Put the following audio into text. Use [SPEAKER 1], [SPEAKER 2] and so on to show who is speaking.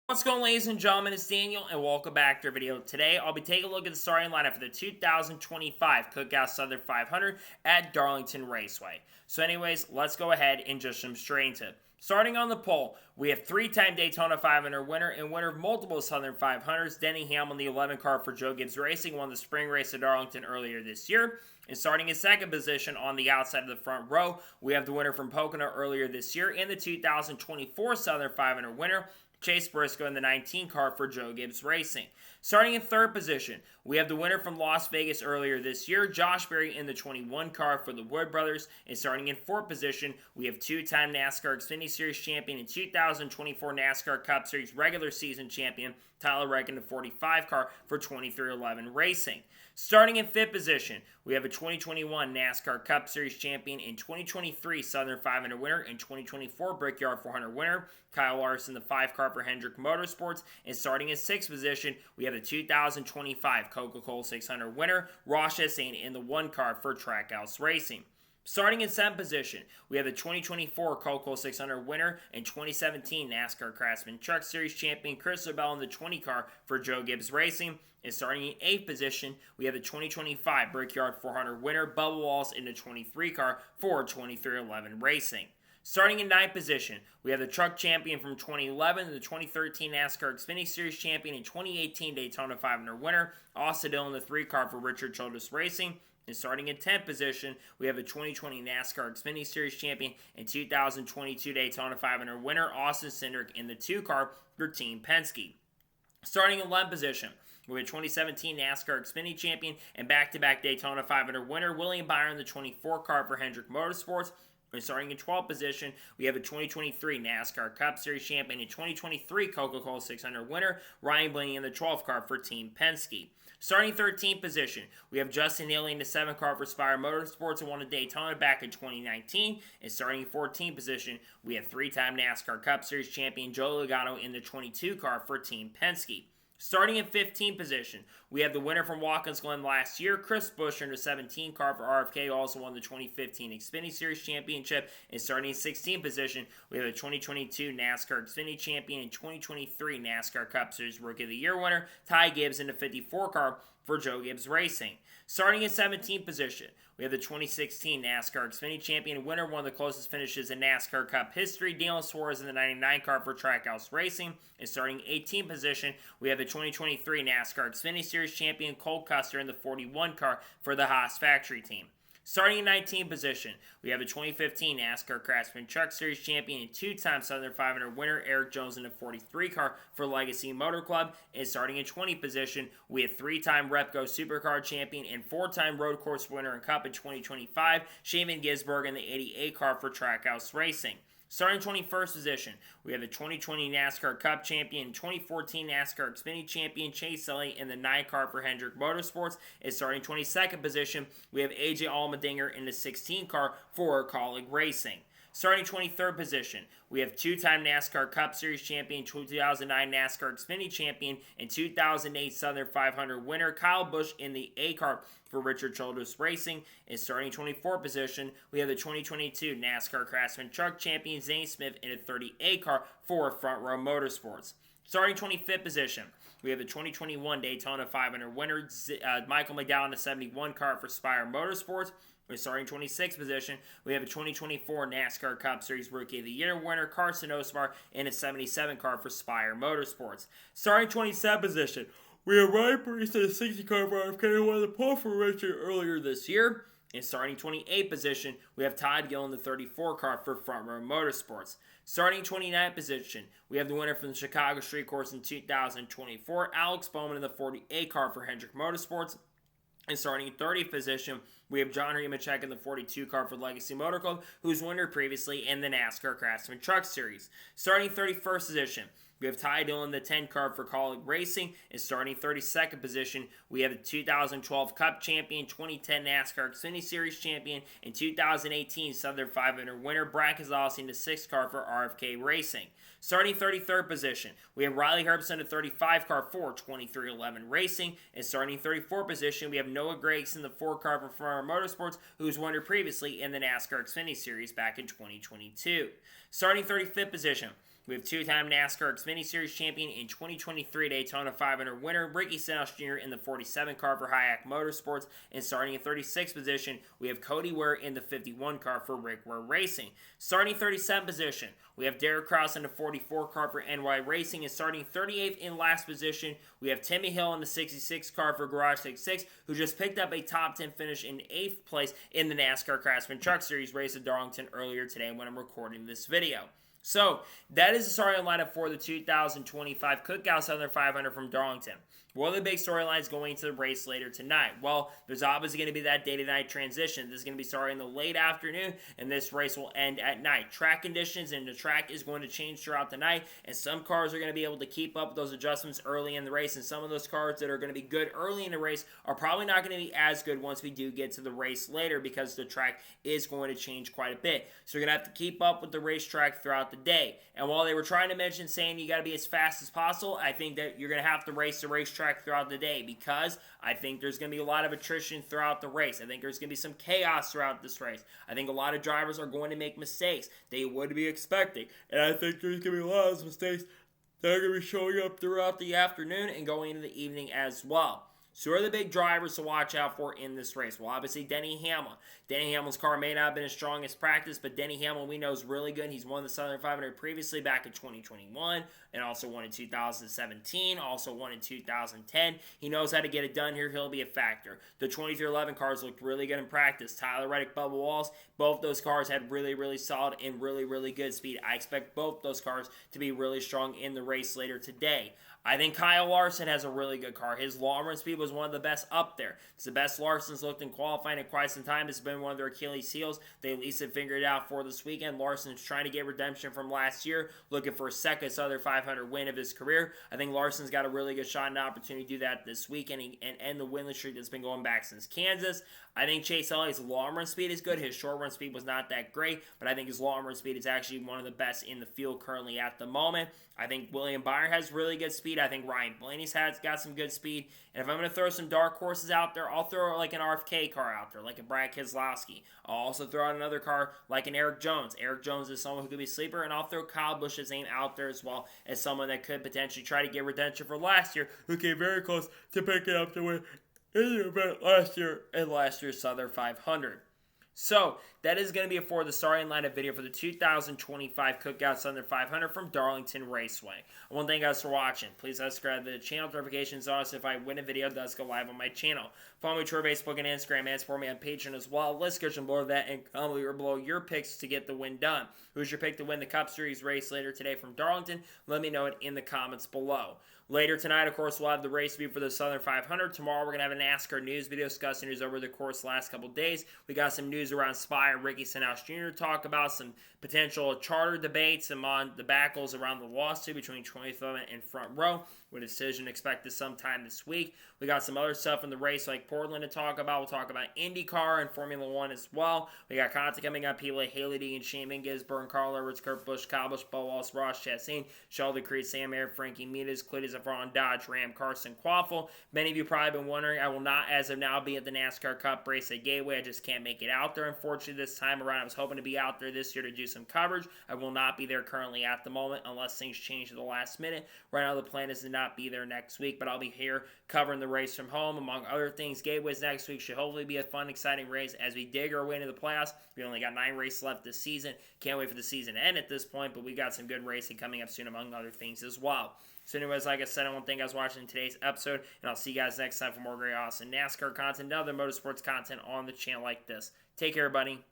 [SPEAKER 1] What's going on, ladies and gentlemen? It's Daniel, and welcome back to our video. Today, I'll be taking a look at the starting lineup for the 2025 Cookout Southern 500 at Darlington Raceway. So anyways, let's go ahead and just jump straight into it. Starting on the pole, we have three-time Daytona 500 winner and winner of multiple Southern 500s, Denny Hamlin, the 11 car for Joe Gibbs Racing, won the spring race at Darlington earlier this year. And starting in second position on the outside of the front row, we have the winner from Pocono earlier this year and the 2024 Southern 500 winner, Chase Briscoe in the 19 car for Joe Gibbs Racing. Starting in third position, we have the winner from Las Vegas earlier this year, Josh Berry in the 21 car for the Wood Brothers. And starting in fourth position, we have two-time NASCAR Xfinity Series champion and 2024 NASCAR Cup Series regular season champion, Tyler Reddick in the 45 car for 23XI Racing. Starting in fifth position, we have a 2021 NASCAR Cup Series champion and 2023 Southern 500 winner and 2024 Brickyard 400 winner, Kyle Larson, the 5 car for Hendrick Motorsports. And starting in sixth position, we have the 2025 Coca-Cola 600 winner, Ross Chastain in the 1 car for Trackhouse Racing. Starting in seventh position, we have the 2024 Coca-Cola 600 winner and 2017 NASCAR Craftsman Truck Series champion Chris LaBelle in the 20 car for Joe Gibbs Racing. And starting in eighth position, we have the 2025 Brickyard 400 winner Bubba Wallace in the 23 car for 23XI Racing. Starting in ninth position, we have the truck champion from 2011, the 2013 NASCAR Xfinity Series champion and 2018 Daytona 500 winner, Austin Dillon, the 3 car for Richard Childress Racing. And starting in 10th position, we have the 2020 NASCAR Xfinity Series champion and 2022 Daytona 500 winner, Austin Cindric in the 2 car for Team Penske. Starting in 11th position, we have 2017 NASCAR Xfinity champion and back-to-back Daytona 500 winner, William Byron, the 24 car for Hendrick Motorsports. And starting in 12th position, we have a 2023 NASCAR Cup Series champion and 2023 Coca-Cola 600 winner, Ryan Blaney in the 12th car for Team Penske. Starting 13th position, we have Justin Haley in the 7th car for Spire Motorsports and won a Daytona back in 2019. And starting in 14th position, we have 3-time NASCAR Cup Series champion Joe Logano in the 22 car for Team Penske. Starting in 15th position, we have the winner from Watkins Glen last year, Chris Buescher in the 17 car for RFK, also won the 2015 Xfinity Series Championship. And starting in 16th position, we have the 2022 NASCAR Xfinity Champion and 2023 NASCAR Cup Series Rookie of the Year winner, Ty Gibbs in the 54 car for Joe Gibbs Racing. Starting in 17th position, we have the 2016 NASCAR Xfinity Champion winner, one of the closest finishes in NASCAR Cup history, Dylan Suarez in the 99 car for Trackhouse Racing. And starting 18th position, we have the 2023 NASCAR Xfinity Series Champion Cole Custer in the 41 car for the Haas Factory Team. Starting in 19th position, we have the 2015 NASCAR Craftsman Truck Series champion and 2-time Southern 500 winner Eric Jones in the 43 car for Legacy Motor Club. And starting in 20th position, we have 3-time Repco Supercar champion and 4-time Road Course winner and Cup in 2025, Shaman Gisberg in the 88 car for Trackhouse Racing. Starting 21st position, we have the 2020 NASCAR Cup champion, 2014 NASCAR Xfinity champion Chase Elliott in the 9 car for Hendrick Motorsports. And starting 22nd position, we have AJ Allmendinger in the 16 car for Kaulig Racing. Starting 23rd position, we have 2-time NASCAR Cup Series champion, 2009 NASCAR Xfinity champion, and 2008 Southern 500 winner Kyle Busch in the A car for Richard Childress Racing. And starting 24th position, we have the 2022 NASCAR Craftsman Truck champion Zane Smith in a 30A car for Front Row Motorsports. Starting 25th position, we have the 2021 Daytona 500 winner Michael McDowell in the 71 car for Spire Motorsports. We're starting 26th position, we have a 2024 NASCAR Cup Series Rookie of the Year winner, Carson Osmar, in a 77 car for Spire Motorsports. Starting 27th position, we have Ryan Preece in a 60 car for RFK, who won the pole for Richard earlier this year. And starting 28th position, we have Todd Gill in the 34 car for Front Row Motorsports. Starting 29th position, we have the winner from the Chicago Street Course in 2024, Alex Bowman in the 48 car for Hendrick Motorsports. And starting in 30th position, we have John Nemechek in the 42 car for Legacy Motor Club, who's winner previously in the NASCAR Craftsman Truck Series. Starting 31st position, we have Ty Dillon, the 10 car for Kaulig Racing. And starting 32nd position, we have the 2012 Cup champion, 2010 NASCAR Xfinity Series champion, and 2018 Southern 500 winner Brad Keselowski in the 6th car for RFK Racing. Starting 33rd position, we have Riley Herbst, the 35 car for 23XI Racing. And starting 34th position, we have Noah Gragson, the 4 car for Farmer Motorsports, who's won previously in the NASCAR Xfinity Series back in 2022. Starting 35th position, we have two-time NASCAR Xfinity Series champion and 2023 Daytona 500 winner Ricky Stenhouse Jr. in the 47 car for Hayek Motorsports. And starting in 36th position, we have Cody Ware in the 51 car for Rick Ware Racing. Starting 37th position, we have Derek Kraus in the 44 car for NY Racing. And starting 38th in last position, we have Timmy Hill in the 66 car for Garage 66, who just picked up a top 10 finish in 8th place in the NASCAR Craftsman Truck Series race at Darlington earlier today when I'm recording this video. So, that is the starting lineup for the 2025 Cookout Southern 500 from Darlington. What are the big storylines going into the race later tonight? Well, there's obviously going to be that day-to-night transition. This is going to be starting in the late afternoon, and this race will end at night. Track conditions and the track is going to change throughout the night, and some cars are going to be able to keep up with those adjustments early in the race, and some of those cars that are going to be good early in the race are probably not going to be as good once we do get to the race later because the track is going to change quite a bit. So you're going to have to keep up with the racetrack throughout the day. And while they were trying to mention saying you got to be as fast as possible, I think that you're going to have to race the racetrack throughout the day because I think there's going to be a lot of attrition throughout the race. I think there's going to be some chaos throughout this race. I think a lot of drivers are going to make mistakes they would be expecting. And I think there's going to be a lot of mistakes that are going to be showing up throughout the afternoon and going into the evening as well. So who are the big drivers to watch out for in this race? Well, obviously, Denny Hamlin. Denny Hamlin's car may not have been his strongest practice, but Denny Hamlin we know is really good. He's won the Southern 500 previously back in 2021 and also won in 2017, also won in 2010. He knows how to get it done here. He'll be a factor. The 2311 cars looked really good in practice. Tyler Reddick, Bubba Wallace, both those cars had really, really solid and really, really good speed. I expect both those cars to be really strong in the race later today. I think Kyle Larson has a really good car. His long run speed was one of the best up there. It's the best Larson's looked in qualifying in quite some time. It's been one of their Achilles heels. They at least have figured it out for this weekend. Larson's trying to get redemption from last year, looking for a second Southern 500 win of his career. I think Larson's got a really good shot and opportunity to do that this weekend and end the winless streak that's been going back since Kansas. I think Chase Elliott's long run speed is good. His short run speed was not that great, but I think his long run speed is actually one of the best in the field currently at the moment. I think William Byron has really good speed. I think Ryan Blaney's got some good speed. And if I'm going to throw some dark horses out there, I'll throw like an RFK car out there, like a Brad Keselowski. I'll also throw out another car like an Eric Jones. Eric Jones is someone who could be a sleeper, and I'll throw Kyle Busch's name out there as well as someone that could potentially try to get redemption for last year, who came very close to picking up the win in the event last year in last year's Southern 500. So, that is going to be it for the starting lineup video for the 2025 Cookout Southern 500 from Darlington Raceway. I want to thank you guys for watching. Please subscribe to the channel. Notifications on so if I win a video, it does go live on my channel. Follow me on Twitter, Facebook, and Instagram, and support me on Patreon as well. Let's get below that and comment below your picks to get the win done. Who's your pick to win the Cup Series race later today from Darlington? Let me know it in the comments below. Later tonight, of course, we'll have the race view for the Southern 500. Tomorrow, we're going to have a NASCAR news video discussing news over the course the last couple days. We got some news around Spire, Ricky Stenhouse Jr. talk about some potential charter debates among the battles around the lawsuit between 23rd and Front Row, with a decision expected sometime this week. We got some other stuff in the race like Portland to talk about. We'll talk about IndyCar and Formula One as well. We got content coming up. People like Haley Deegan, Shane Gisborne, Carl Edwards, Kurt Busch, Kyle Busch, Bo Wallace, Ross Chastain, Sheldon Creed, Sam Ayer, Frankie Muniz, Cletus Avron, Dodge, Ram, Carson Quaffle. Many of you probably been wondering, I will not, as of now, be at the NASCAR Cup race at Gateway. I just can't make it out there, unfortunately, this time around. I was hoping to be out there this year to do some coverage. I will not be there currently at the moment unless things change at the last minute. Right now, the plan is to not be there next week, but I'll be here covering the race from home. Among other things, Gateway's next week should hopefully be a fun, exciting race as we dig our way into the playoffs. We only got 9 races left this season. Can't wait for the season to end at this point, but we got some good racing coming up soon, among other things as well. So anyways, like I said, I want to thank you guys for watching today's episode, and I'll see you guys next time for more great, awesome NASCAR content and other motorsports content on the channel like this. Take care, everybody.